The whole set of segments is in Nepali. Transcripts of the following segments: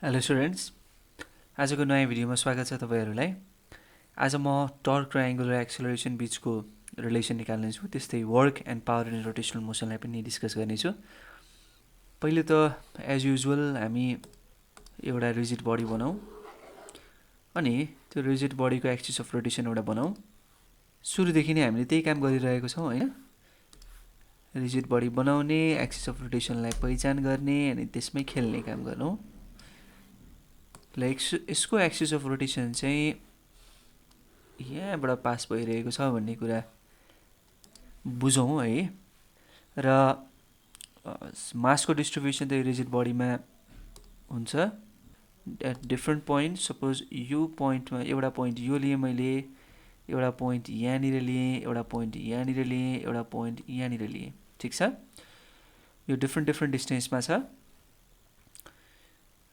हेलो स्टुडेन्ट्स, आजको नयाँ भिडियोमा स्वागत छ तपाईहरुलाई। आज म टर्क र एंगुलर एक्सेलरेसन बीचको रिलेसन निकाल्ने छु, त्यस्तै work and power in rotational मोसनलाई पनि डिस्कस गर्ने छु। पहिले त एज युजुअल हामी एउटा रिजिड बडी बनाऊ अनि त्यो रिजिड बडीको एक्सिस अफ रोटेसन एउटा बनाऊ। सुरुदेखि नै हामीले त्यही काम गरिरहेको छौं हैन। रिजिड बडी बनाउने, एक्सिस अफ रोटेसनलाई पहिचान गर्ने अनि त्यसमै खेल्ने काम गर्नु। यसको एक्सिस अफ रोटेसन चाहिँ यहाँबाट पास भइरहेको छ भन्ने कुरा बुझौं है। र मासको डिस्ट्रिब्युसन त रिजिड बडीमा हुन्छ एट डिफरेन्ट पोइन्ट। सपोज यो पोइन्टमा एउटा पोइन्ट यो लिए मैले, एउटा पोइन्ट यहाँनिर लिए, एउटा पोइन्ट यहाँनिर लिए, एउटा पोइन्ट यहाँनिर लिए, ठीक छ। यो डिफरेन्ट डिस्टेन्समा छ।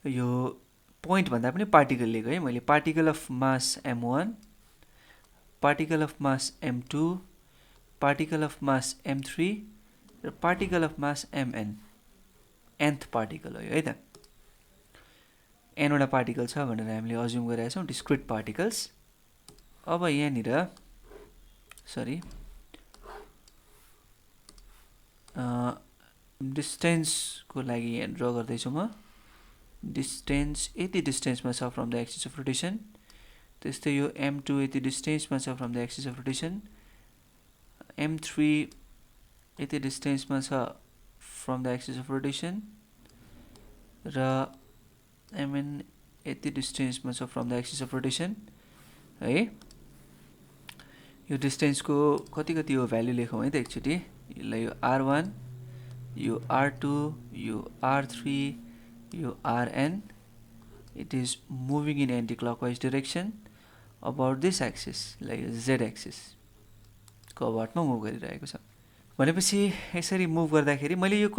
यो पोइन्ट भन्दा पनि पार्टिकल लिएको है मैले। Particle of mass m1, particle of mass m2, particle of mass m3 र particle of mass mn। nth particle हो यो है त। n वटा पार्टिकल छ भनेर हामीले अज्युम गरेका छौं, डिस्क्रिट पार्टिकल्स। अब यहाँनिर सरी डिस्टेन्सको लागि यहाँ ड्रा गर्दै छु म। डिस्टेन्स यति डिस्टेन्समा छ from the axis of rotation. त्यस्तै यो m2 यति डिस्टेन्समा छ from the axis of rotation. m3 यति डिस्टेन्समा छ from the axis of rotation र mn यति डिस्टेन्समा छ from the axis of rotation है। यो डिस्टेन्सको कति हो भ्यालु लेखौं है त एकचोटी। यसलाई यो r1, यो r2, यो r3, यो rn। it is moving in anti-clockwise direction about this axis, like z axis को अबाउटमा मुभ गरिरहेको छ भनेपछि यसरी मुभ गर्दाखेरि मैले यो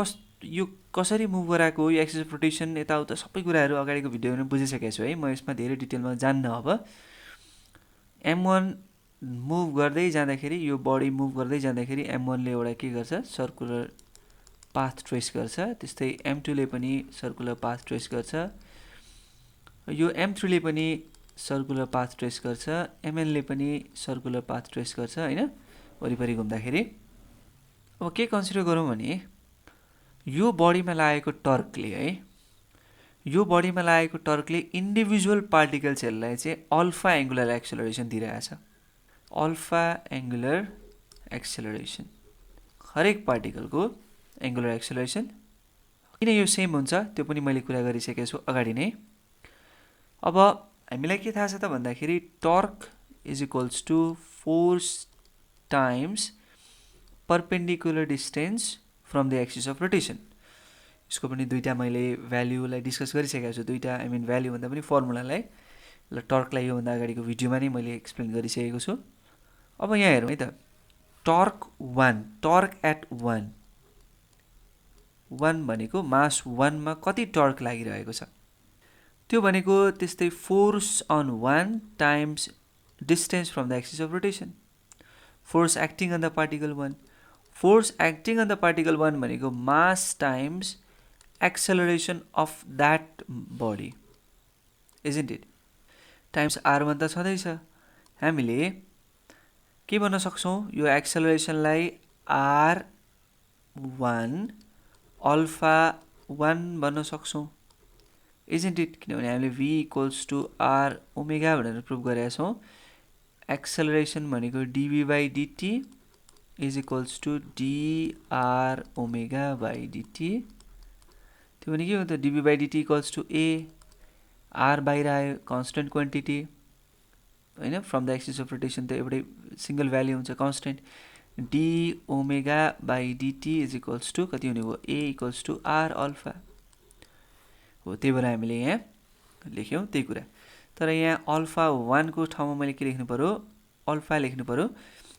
कसरी मुभ गराएको, यो एक्सिस अफ रोटेसन यताउता सबै कुराहरू अगाडिको भिडियोमा बुझिसकेको छु है। म यसमा धेरै डिटेलमा जान्न। अब m1 मुभ गर्दै जाँदाखेरि, यो बडी मुभ गर्दै जाँदाखेरि m1 ले एउटा के गर्छ, सर्कुलर पाथ ट्रेस गर्छ। त्यस्तै m2 ले पनि सर्कुलर पाथ ट्रेस गर्छ। यो m3 ले पनि सर्कुलर पाथ ट्रेस गर्छ। mn ले पनि सर्कुलर पाथ ट्रेस गर्छ हैन, वरिपरि घुम्दाखेरि। अब के कन्सिडर गरौँ भने यो बडीमा लागेको टर्कले है, यो बडीमा लागेको टर्कले इन्डिभिजुअल पार्टिकल्सहरुलाई चाहिँ अल्फा एंगुलर एक्सेलरेसन दिइरहेछ। अल्फा एंगुलर एक्सेलरेसन, हरेक पार्टिकलको एंगुलर एक्सेलरेसन। किन यो सेम हुन्छ त्यो पनि मैले कुरा गरिसकेको छु अगाडि नै। अब हामीलाई के थाहा छ त भन्दाखेरि torque is equals to force times perpendicular distance from the axis of rotation. यसको पनि दुईटा मैले भ्यालुलाई डिस्कस गरिसकेको छु। दुईटा आई मिन भ्यालु भन्दा पनि फर्मुलालाई, ल टर्कलाई यो भन्दा अगाडिको भिडियोमा नै मैले एक्सप्लेन गरिसकेको छु। अब यहाँ हेरौँ है त। टर्क 1, टर्क एट 1 भनेको मास 1 मा कति टर्क लागिरहेको छ त्यो भनेको त्यस्तै force on 1 times distance from the axis of rotation. Force acting on the particle 1, force acting on the particle 1 भनेको mass times acceleration of that body, isn't it, times r1 त छँदै छ। हामीले के भन्न सक्छौं, यो एक्सेलरेसनलाई r1 अल्फा 1 भन्न सक्छौं, इजन्ट इट। किनभने हामीले v equals to r omega भनेर प्रुभ गरेका छौं। एक्सेलरेसन भनेको dv/dt is equals to dr omega by dt। त्यो भने के हो त, dv/dt equals to a, r बाहिर आयो कन्स्टेन्ट क्वान्टिटी हैन। From the axis of rotation त एउटै सिंगल भ्यालु हुन्छ constant. d omega by dt is equals to कति हुने भयो, a equals to r alpha हो। त्यही भएर हामीले यहाँ लेख्यौं त्यही कुरा। तर यहाँ अल्फा 1 को ठाउँमा मैले के लेख्नु पर्यो, अल्फा लेख्नु पर्यो,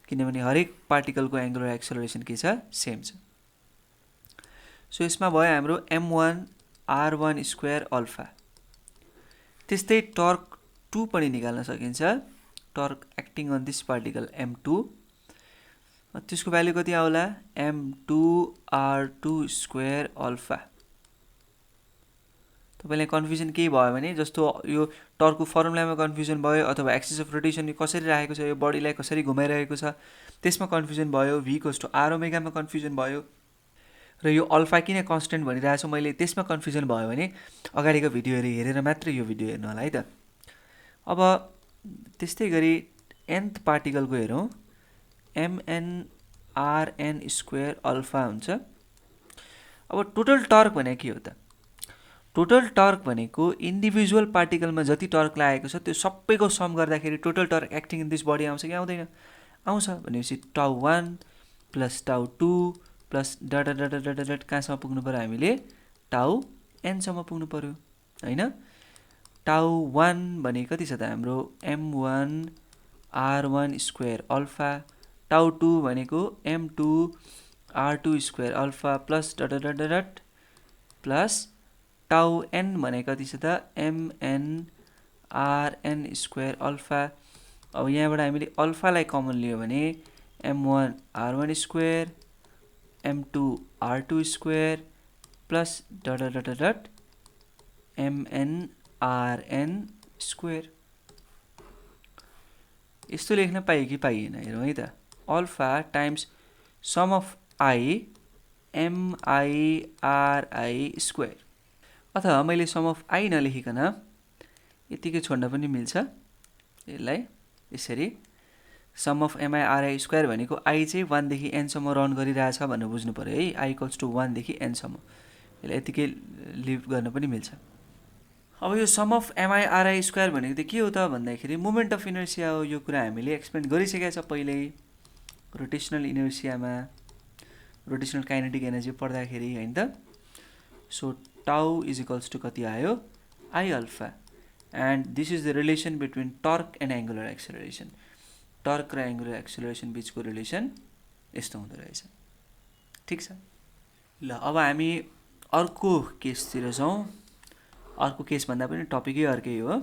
किनभने हरेक पार्टिकलको एंगुलर एक्सेलरेसन के छ, सेम छ। सो यसमा भयो हाम्रो m1 r1 स्क्वायर अल्फा। त्यस्तै टर्क 2 पनि निकाल्न सकिन्छ। Torque acting on this particle m2, त्यसको भ्यालु कति आउला, m2 r2 स्क्वायर अल्फा। तपाईलाई कन्फ्युजन केही भयो भने जस्तो यो टर्कको फर्मुलामा कन्फ्युजन भयो अथवा एक्सिस अफ रोटेसन कसरी राखेको छ, यो बडीलाई कसरी घुमाइरहेको छ त्यसमा कन्फ्युजन भयो, v = r ओमेगामा कन्फ्युजन भयो र यो अल्फा किन कन्स्टेन्ट भनिरहेको छु मैले त्यसमा कन्फ्युजन भयो भने अगाडिको भिडियोहरू हेरेर मात्र यो भिडियो हेर्नु होला है त। अब त्यस्तै गरी nth पार्टिकलको हेरौँ, mnRn² अल्फा हुन्छ। अब टोटल टर्क भनेको के हो त? टोटल टर्क भनेको इन्डिभिजुअल पार्टिकलमा जति टर्क लागेको छ त्यो सबैको सम गर्दाखेरि total torque acting in this body आउँछ कि आउँदैन? आउँछ। भनेपछि τ1 + τ2 + डट डट डट डट कहाँसम्म पुग्नु पर्यो हामीले? τn सम्म पुग्नु पर्यो हैन? τ1 भनेको कति छ त हाम्रो? m1 r1² अल्फा, τ2 भनेको m2 r2² alpha plus dot dot dot plus τn भनेको कति छ त? mn rn² alpha. अब यहाँबाट हामीले अल्फालाई कमन लियो भने m1 r1² m2 r2² plus dot dot dot mn rn²। यस्तो लेख्न पाइयो कि पाइएन हेरौँ है त। Alpha times sum of i mi ri²। अथवा मैले सम अफ i नलेखिकन यतिकै छोड्न पनि मिल्छ यसलाई। यसरी सम अफ mi ri² भनेको i चाहिँ 1 देखि n सम्म रन गरिरहेछ भनेर बुझ्नु पर्यो है। i = 1 देखि n सम्म, यसलाई यतिकै लिभ गर्न पनि मिल्छ। अब यो सम अफ mi ri² भनेको त के हो त भन्दाखेरि मोमेन्ट अफ इनर्सिया हो। यो कुरा हामीले एक्सप्लेन गरिसकेका छ पहिल्यै रोटेशनल इनर्सियामा, रोटेशनल काइनेटिक एनर्जी पढ्दाखेरि हैन त। सो टाउ = कति आयो? I alpha. And this is the relation between torque and angular acceleration. Torque र एङ्गुलर एक्सेलरेसन बिचको रिलेसन यस्तो हुँदो रहेछ। ठिक छ। ल अब हामी अर्को केसतिर जाउँ। अर्को केस भन्दा पनि टपिकै अर्कै हो।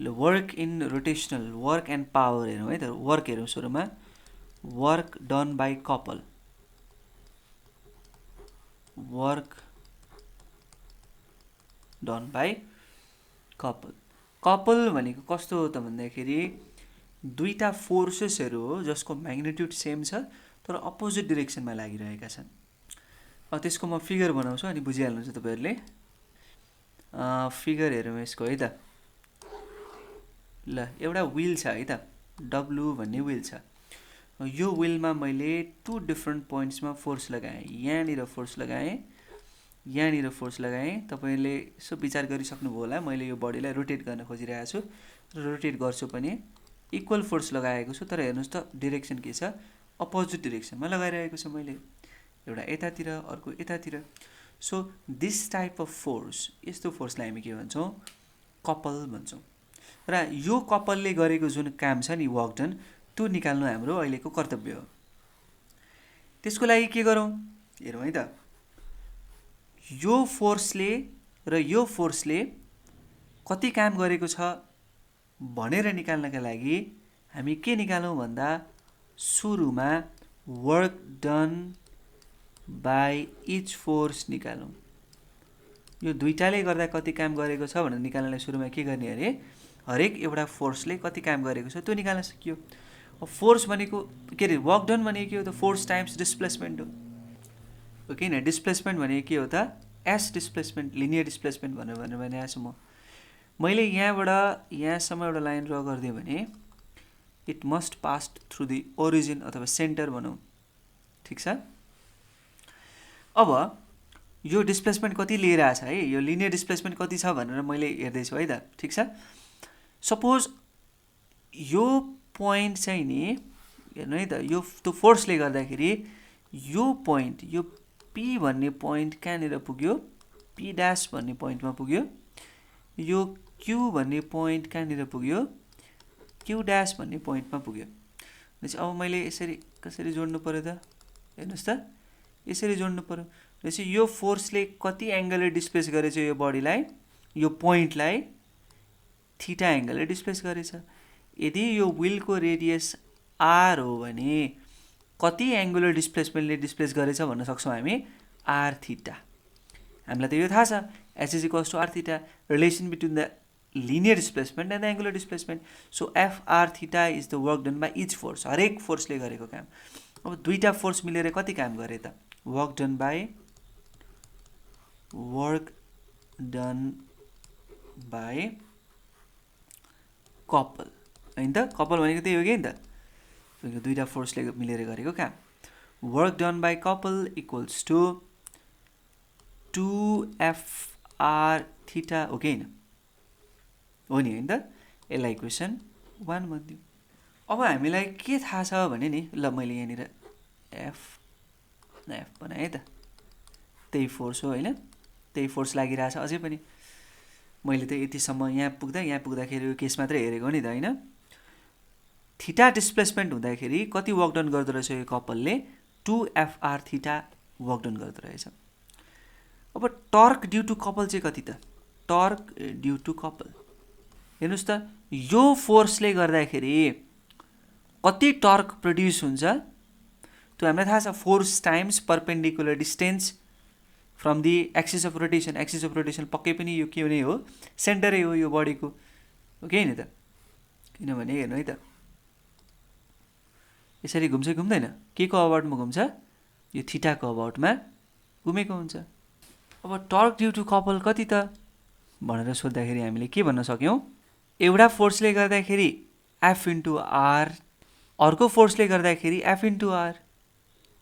ल work in rotational, work and power हेरौँ है त। वर्क हेरौँ सुरुमा। Work done by couple, work done by couple. Couple भनेको कस्तो हो त भन्दाखेरि दुईटा फोर्सेसहरू हो जसको म्याग्निट्युड सेम छ तर अपोजिट डिरेक्सनमा लागिरहेका छन्। अब त्यसको म फिगर बनाउँछु अनि बुझिहाल्नुहुन्छ तपाईहरुले। फिगर हेरौँ यसको है त। ल एउटा व्हील छ है त, W भन्ने व्हील छ। यो व्हीलमा मैले 2 डिफरेन्ट पोइन्ट्समा फोर्स लगाएँ। यहाँनिर फोर्स लगाएँ, यहाँनिर फोर्स लगाएँ। तपाईले यसो विचार गरिसक्नुभयो होला, मैले यो बडीलाई रोटेट गर्न खोजिरहेको छु र रोटेट गर्छु पनि इक्वल फोर्स लगाएको छु, तर हेर्नुस् त डिरेक्सन के छ? अपोजिट डिरेक्सनमा लगाइरहेको छु मैले। एउटा यतातिर अर्को यतातिर। So this type of force, यस्तो फोर्सलाई हामी के भन्छौँ? कपल भन्छौँ। र यो कपलले गरेको जुन काम छ नि वर्क डन, त्यो निकाल्नु हाम्रो अहिलेको कर्तव्य हो। त्यसको लागि के गरौँ हेरौँ है त। यो फोर्सले र यो फोर्सले कति काम गरेको छ भनेर निकाल्नका लागि हामी के निकालौँ भन्दा सुरुमा work done by each force निकालौँ। यो दुईटाले गर्दा कति काम गरेको छ भनेर निकाल्नलाई सुरुमा के गर्ने अरे हरेक एउटा फोर्सले कति काम गरेको छ त्यो निकाल्न सकियो। फोर्स भनेको के अरे वर्क डन भनेको के हो त? फोर्स टाइम्स डिस्प्लेसमेन्ट हो। ओके न, डिस्प्लेसमेन्ट भनेको के हो त? एस डिस्प्लेसमेन्ट, लिनियर डिस्प्लेसमेन्ट भनेर भनेको छु म। मैले यहाँबाट यहाँसम्म एउटा लाइन ड्र गरिदिएँ भने it must pass through the origin अथवा सेन्टर भनौँ। ठिक छ। अब यो डिस्प्लेसमेन्ट कति लिएर आछ है, यो लिनियर डिस्प्लेसमेन्ट कति छ भनेर मैले हेर्दैछु है त। ठिक छ। सपोज यो पोइन्ट चाहिँ नि हेर्नु है त, यो त्यो फोर्सले गर्दाखेरि यो पोइन्ट, यो P भन्ने पोइन्ट कहाँनिर पुग्यो? P डैश भन्ने पोइन्टमा पुग्यो। यो Q भन्ने पोइन्ट कहाँनिर पुग्यो? Q डैश भन्ने पोइन्टमा पुग्यो। भनेपछि अब मैले यसरी कसरी जोड्नु पर्यो त? हेर्नुस् त, यसरी जोड्नु पर्यो। भनेपछि यो फोर्सले कति एंगलले डिस्प्लेस गरेछ यो बडीलाई, यो पोइन्टलाई थीटा एंगलले डिस्प्लेस गरेछ। यदि यो व्हीलको रेडियस r हो भने कति एंगुलर डिस्प्लेसमेन्टले डिस्प्लेस गरेछ भन्न सक्छौं हामी? r theta. हामीलाई त यो थाहा छ H is equals to r theta, relation between the linear displacement and the angular displacement. So f r theta is the work done by each force, हरेक फोर्सले गरेको काम. अब दुईटा फोर्स मिलेर कति काम गरे त? वर्क डन बाई कपल हैन त? कपल भनेको त्यही हो कि हैन त? दुईटा फोर्सले मिलेर गरेको काम. Work done by couple equals to 2fr theta हो कि हैन? हो नि हैन त? यसलाई इक्वेसन 1 भनिदिउँ. अब हामीलाई के थाहा छ भने नि, ल मैले यहाँनिर f बनाएँ त, त्यही फोर्स हो हैन? त्यही फोर्स लागिरहेछ अझै पनि. मैले त यतिसम्म यहाँ पुग्दाखेरि यो केस मात्रै हेरेको नि त हैन? थीटा डिस्प्लेसमेन्ट हुँदाखेरि कति वर्क डन गर्दो रहेछ यो कपलले? 2fr थीटा वर्क डन गर्दो रहेछ. अब टर्क ड्यू टु कपल चाहिँ कति त? टर्क ड्यू टु कपल हेर्नुस् त, यो फोर्सले गर्दाखेरि कति टर्क प्रोड्युस हुन्छ त्यो हामीलाई थाहा छ. Force times perpendicular distance from the axis of rotation. Axis of rotation पक्कै पनि यो के नै हो? सेन्टरै हो यो बडीको, हो कि हैन त? किनभने हेर्नु है त, यसरी घुम्छ घुम्दैन? के को अबाउटमा घुम्छ? यो थीटाको अबाउटमा घुमेको हुन्छ. अब टर्क ड्यू टु कपल कति त भनेर सोध्दाखेरि हामीले के भन्न सक्यौं? एउटा फोर्सले गर्दाखेरि f इन्टु r, अर्को फोर्सले गर्दाखेरि f इन्टु r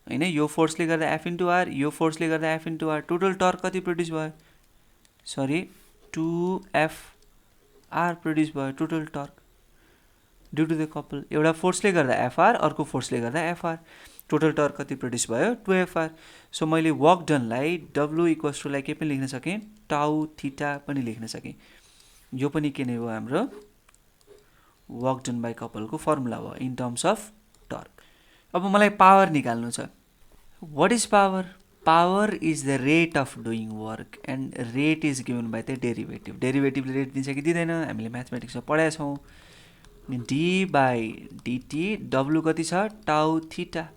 हैन? यो फोर्सले गर्दा f इन्टु r, यो फोर्सले गर्दा f into r. Total torque कति प्रोड्युस भयो? सरी 2fr प्रोड्युस भयो total torque due to the couple. एउटा फोर्सले गर्दा fr, अर्को फोर्सले गर्दा fr. टोटल टर्क कति प्रोड्युस भयो? 2fr. सो मैले वर्क डनलाई w इक्वल्स टु लाई के पनि लेख्न सकेँ? टाउ थीटा पनि लेख्न सकेँ. यो पनि के नै हो? हाम्रो वर्क डन बाई कपलको फर्मुला हो इन टर्म्स अफ टर्क. अब मलाई पावर निकाल्नु छ. What is power? Power is the rate of doing work and rate is given by the derivative. डेरिभेटिभले रेट दिन्छ कि दिँदैन? हामीले म्याथमेटिक्समा पढाएका छौँ. डी बाई डिटी, डब्लु कति छ? टाउ थीटा.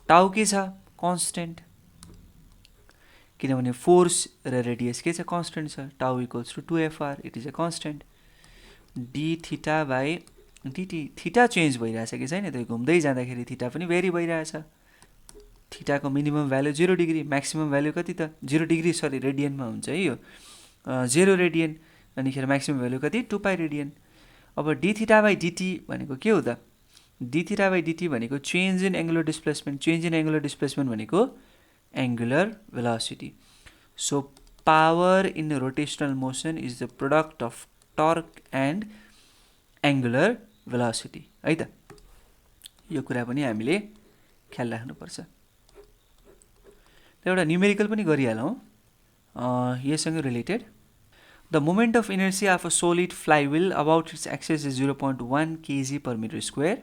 टाउ के छ? कन्स्टेन्ट. किनभने फोर्स र रेडियस के छ? कन्स्टेन्ट छ. Tau equals to 2fr, it is a constant. D theta by DT. Theta change भइरहेछ कि छैन? त्यो घुम्दै जाँदाखेरि थीटा पनि भेरी भइरहेछ. थीटाको minimum value 0 degree, maximum value कति त? 0 डिग्री, सरी रेडियनमा हुन्छ है यो. 0 रेडियन, अनिखेर म्याक्सिमम भ्यालु कति? 2 पाई रेडियन. अब डी थीटा बाई डिटी भनेको के हो त? डी थीटा बाई डिटी भनेको change in angular displacement. Change in angular displacement भनेको angular velocity. So power in rotational motion is the product of torque and angular velocity है त. यो कुरा पनि हामीले ख्याल राख्नुपर्छ. एउटा न्युमेरिकल पनि गरिहालौँ यससँग related. The moment of inertia of a solid flywheel about its axis is 0.1 kg per meter square.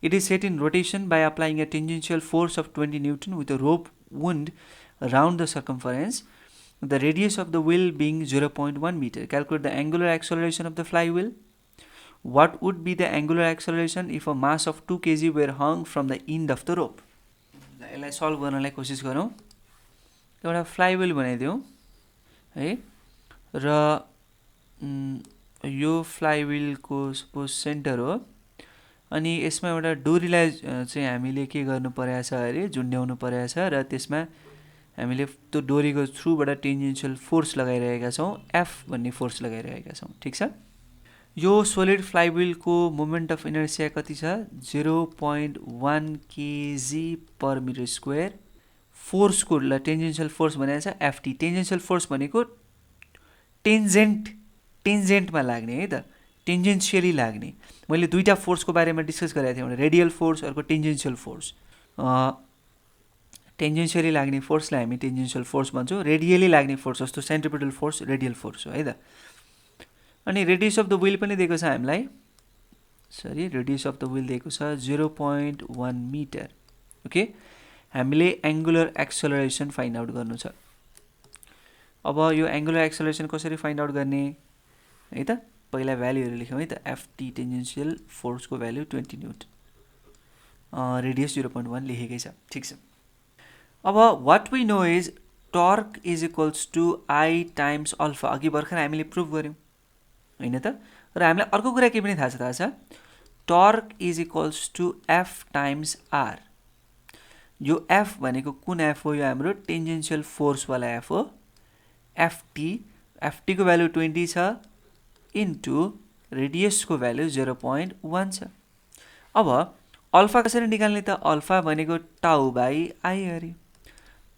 It is set in rotation by applying a tangential force of 20 Newton with a rope wound around the circumference, the radius of the wheel being 0.1 meter. Calculate the angular acceleration of the flywheel. What would be the angular acceleration if a mass of 2 kg were hung from the end of the rope? यसलाई सल्भ गर्नलाई कोसिस गरौँ. एउटा फ्लाइव्हिल बनाइदिउँ है, र यो फ्लाइव्हिलको सपोज सेन्टर हो. अनि यसमा एउटा डोरीलाई चाहिँ हामीले के गर्नु परेको छ अरे? झुन्ड्याउनु परेको छ, र त्यसमा हामीले त्यो डोरीको थ्रुबाट टेन्जेन्सियल फोर्स लगाइरहेका छौँ. एफ भन्ने फोर्स लगाइरहेका छौँ. ठिक छ. यो सोलिड फ्लाइव्हिलको मोमेन्ट अफ इनर्सिया कति छ? 0.1 kg पर मिटर स्क्वायर. फोर्सको टेन्जेन्सियल फोर्स भनेको छ एफटी. टेन्जेन्सियल फोर्स भनेको टेन्जेन्टमा लाग्ने है त, टेन्जेन्सियली लाग्ने. मैले दुईटा फोर्सको बारेमा डिस्कस गरेको थिएँ, एउटा रेडियल फोर्स, अर्को टेन्जेन्सियल फोर्स. टेन्जेन्सियली लाग्ने फोर्सलाई हामी टेन्जेन्सियल फोर्स भन्छौँ. रेडियली लाग्ने फोर्स जस्तो सेन्ट्रिपिटल फोर्स रेडियल फोर्स हो है त. अनि रेडियस अफ द व्हील पनि दिएको छ हामीलाई. Sorry, radius of the wheel दिएको छ 0.1 मिटर. ओके, हामीले एङ्गुलर एक्सेलरेसन फाइन्ड आउट गर्नु छ. अब यो एङ्गुलर एक्सेलरेसन कसरी फाइन्ड आउट गर्ने है त? पहिला भ्यालुहरू लेख्यौँ है त. एफटी टेन्जेन्सियल फोर्सको भ्यालु 20 न्युटन, रेडियस 0.1 लेखेकै छ. ठिक छ. अब what we know is torque is equals to I times alpha. अघि भर्खर हामीले प्रुभ गर्यौँ होइन त। र हामीलाई अर्को कुरा के पनि थाहा छ torque is equals to F times R. यो एफ भनेको कुन एफ हो? यो हाम्रो टेन्जेन्सियल फोर्सवाला एफ हो, एफटी। एफटीको भ्यालु 20 छ इन्टु रेडियसको भ्यालु 0.1 छ। अब अल्फा कसरी निकाल्ने त? अल्फा भनेको टाउ बाई आई अरे।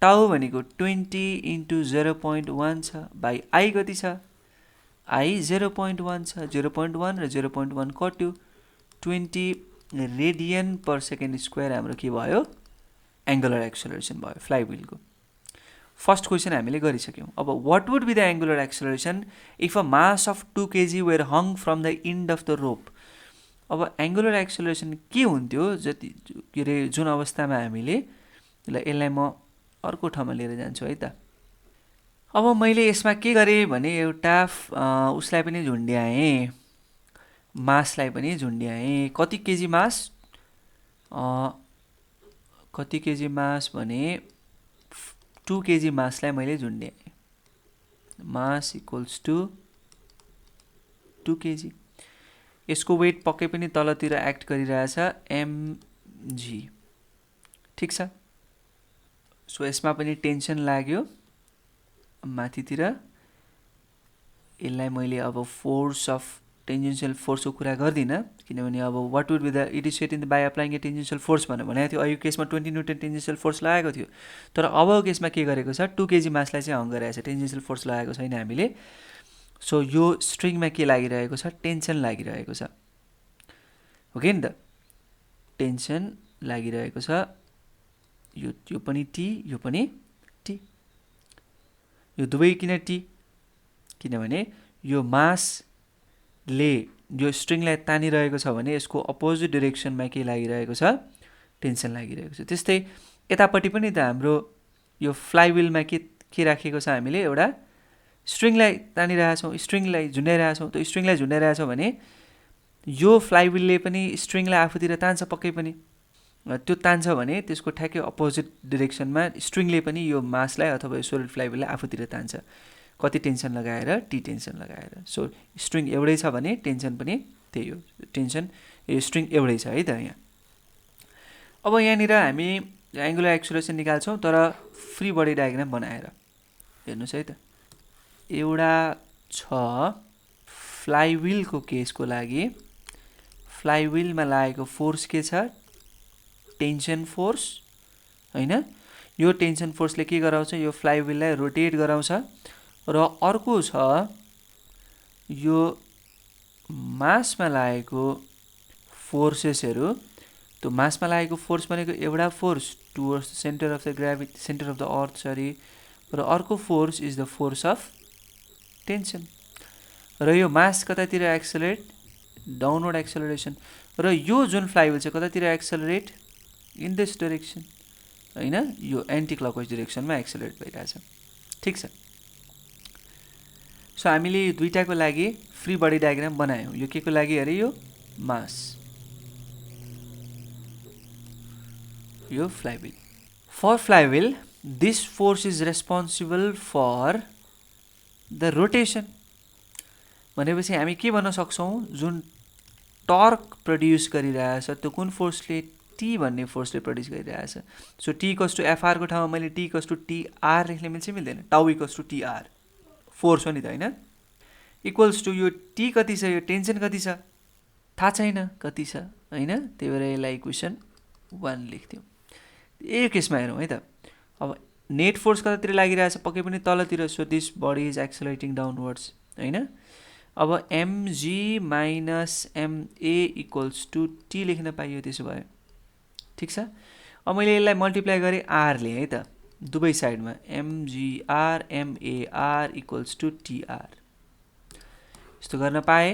टाउ भनेको 20 इन्टु 0.1 छ बाई आई कति छ? आई 0.1 छ। 0.1 र 0.1 कट्यो, 20 रेडियन पर सेकेन्ड स्क्वायर हाम्रो के भयो? एङ्गुलर एक्सेलरेसन भयो फ्लाइव्हिलको। फर्स्ट क्वेसन हामीले गरिसक्यौँ। अब what would be the angular acceleration if a mass of 2 kg were hung from the end of the rope? अब एङ्गुलर एक्सेलरेसन के हुन्थ्यो जति के अरे जुन अवस्थामा हामीले यसलाई म अर्को ठाउँमा लिएर जान्छु है त। अब मैले यसमा के गरेँ भने एउटा उसलाई पनि झुन्ड्याएँ, मासलाई पनि झुन्ड्याएँ। कति केजी मास? कति केजी मास भने 2 kg मासलाई मैले झुन्ड्याएँ। मास इक्वल्स टु 2 kg। यसको वेट पक्कै पनि तलतिर एक्ट गरिरहेछ, mg। ठिक छ। सो यसमा पनि टेन्सन लाग्यो माथितिर। यसलाई मैले अब फोर्स अफ टेन्जेन्सियल फोर्सको कुरा गर्दिनँ, किनभने अब what would be the it is set in the by applying a tangential force भनेको थियो। अहिलेको केसमा 20 न्युटन टेन्जेन्सियल फोर्स लगाएको थियो, तर अबको केसमा के गरेको छ? 2 kg मासलाई चाहिँ हङ गरिरहेको छ, टेन्जेन्सियल फोर्स लगाएको छैन हामीले। सो यो स्ट्रिङमा के लागिरहेको छ? टेन्सन लागिरहेको छ, हो कि नि त? टेन्सन लागिरहेको छ। यो पनि टी, यो पनि टी। यो दुवै किन टी? किनभने यो मासले यो स्ट्रिङलाई तानिरहेको छ भने यसको अपोजिट डिरेक्सनमा के लागिरहेको छ? टेन्सन लागिरहेको छ। त्यस्तै यतापट्टि पनि त हाम्रो यो फ्लाइव्हिलमा के राखेको छ? हामीले एउटा स्ट्रिङलाई तानिरहेछौँ, स्ट्रिङलाई झुन्ड्याइरहेछौँ। त्यो स्ट्रिङलाई झुन्ड्याइरहेछौँ भने यो फ्लाइव्हिलले पनि स्ट्रिङलाई आफूतिर तान्छ पक्कै पनि। त्यो तान्छ भने त्यसको ठ्याक्कै अपोजिट डिरेक्सनमा स्ट्रिङले पनि यो मासलाई अथवा यो सोलिड फ्लाइव्हिललाई आफूतिर तान्छ। कति टेन्सन लगाएर? टी टेन्सन लगाएर। सो स्ट्रिङ एउटै छ भने टेन्सन पनि त्यही हो। टेन्सन यो स्ट्रिङ एउटै छ है त यहाँ। अब यहाँनिर हामी एङ्गुलर एक्सेलरेसन निकाल्छौँ तर फ्री बडी डायग्राम बनाएर। हेर्नुहोस् है त, एउटा छ फ्लाइव्हिलको केसको लागि। फ्लाइव्हिलमा लागेको फोर्स के छ? टेन्सन फोर्स होइन। यो टेन्सन फोर्सले के गराउँछ? यो फ्लाइव्हिललाई रोटेट गराउँछ। र अर्को छ यो मासमा लागेको फोर्सेसहरू। त्यो मासमा लागेको फोर्स भनेको एउटा force towards the centre of the gravity, centre of the earth sorry, र अर्को force is the force of tension. र यो मास कतातिर एक्सेलरेट? Downward acceleration. र यो जुन फ्लाइव्हिल चाहिँ कतातिर एक्सेलरेट? इन दिस डाइरेक्सन होइन, यो एन्टी क्लकवाइज डिरेक्सनमा एक्सेलरेट भइरहेछ। ठिक छ। सो हामीले यो दुईटाको लागि फ्री बडी डायग्राम बनायौँ। यो के को लागि अरे? यो मास, यो flywheel. For flywheel this force is responsible for the rotation. भनेपछि हामी के भन्न सक्छौँ? जुन टर्क प्रड्युस गरिरहेछ त्यो कुन फोर्सले? टी भन्ने फोर्सले प्रड्युस गरिरहेछ। So T equals to FR को ठाउँमा मैले टी इक्वल्स टु टीआर लेख्ने मिल्छ मिल्दैन? टाउ इक्वल्स टु टीआर फोर्स हो नि त होइन। इक्वल्स टु यो टी कति छ? यो टेन्सन कति छ? थाहा छैन कति छ होइन। त्यही भएर यसलाई इक्वेसन 1 लेख्थ्यौँ। यो केसमा हेरौँ है त। अब नेट फोर्स कतातिर लागिरहेछ? पक्कै पनि तलतिर। So this body is accelerating downwards होइन। अब m g minus m a equals to T लेख्न पाइयो त्यसो भए। ठिक छ। अब मैले यसलाई मल्टिप्लाई गरेँ आरले है त, दुवै साइडमा एमजिआर एमएआर इक्वल्स टु टीआर। यस्तो गर्न पाएँ।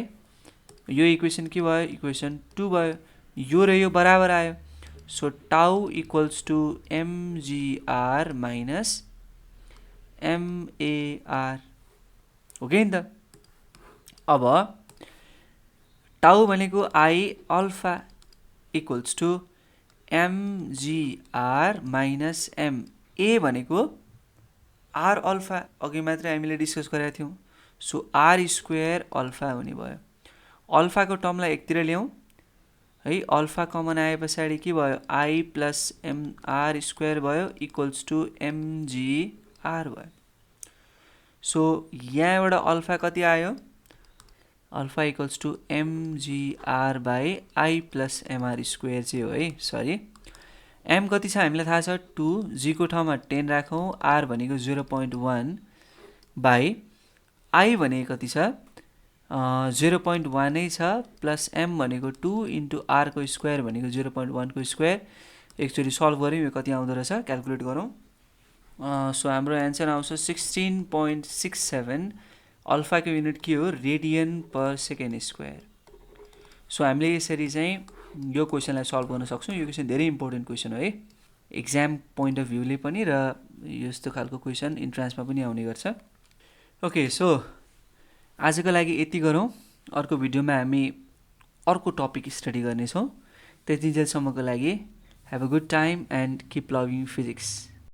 यो इक्वेसन के भयो? इक्वेसन 2 भयो। यो र यो बराबर आयो। So tau equals to m g r minus m a r हो कि नि त। अब टाउ भनेको I alpha equals to m g r minus m. A भनेको आर अल्फा अघि मात्रै हामीले डिस्कस गरेका थियौँ, सो आर स्क्वायर अल्फा हुने भयो। अल्फाको टर्मलाई एकतिर ल्याउँ है, अल्फा कमन आए पछाडि के भयो, आई प्लस एमआर स्क्वायर भयो इक्वल्स टु एमजिआर भयो। सो यहाँबाट अल्फा कति आयो, alpha equals to m g r by I plus m r square चाहिँ हो है, सरी एम कति छ हामीलाई थाहा छ 2, जी को ठाउँमा 10 राखौँ, आर भनेको 0.1 बाई आई भनेको कति छ 0.1 नै छ, प्लस एम भनेको 2 इन्टु आर को स्क्वायर भनेको 0.1 को स्क्वायर। एकचोटि सल्भ गऱ्यौँ, यो कति आउँदो रहेछ क्यालकुलेट गरौँ। सो हाम्रो एन्सर आउँछ 16.67। अल्फाको युनिट के हो, radian per second square. So हामीले यसरी चाहिँ यो क्वेसनलाई सल्भ गर्न सक्छौँ। यो क्वेसन धेरै इम्पोर्टेन्ट क्वेसन हो है, एक्जाम पोइन्ट अफ भ्यूले पनि, र यस्तो खालको क्वेसन इन्ट्रान्समा पनि आउने गर्छ। ओके, सो आजको लागि यति गरौँ। अर्को भिडियोमा हामी अर्को टपिक स्टडी गर्नेछौँ। त्यतिन्जेलसम्मको लागि have a good time and keep loving physics.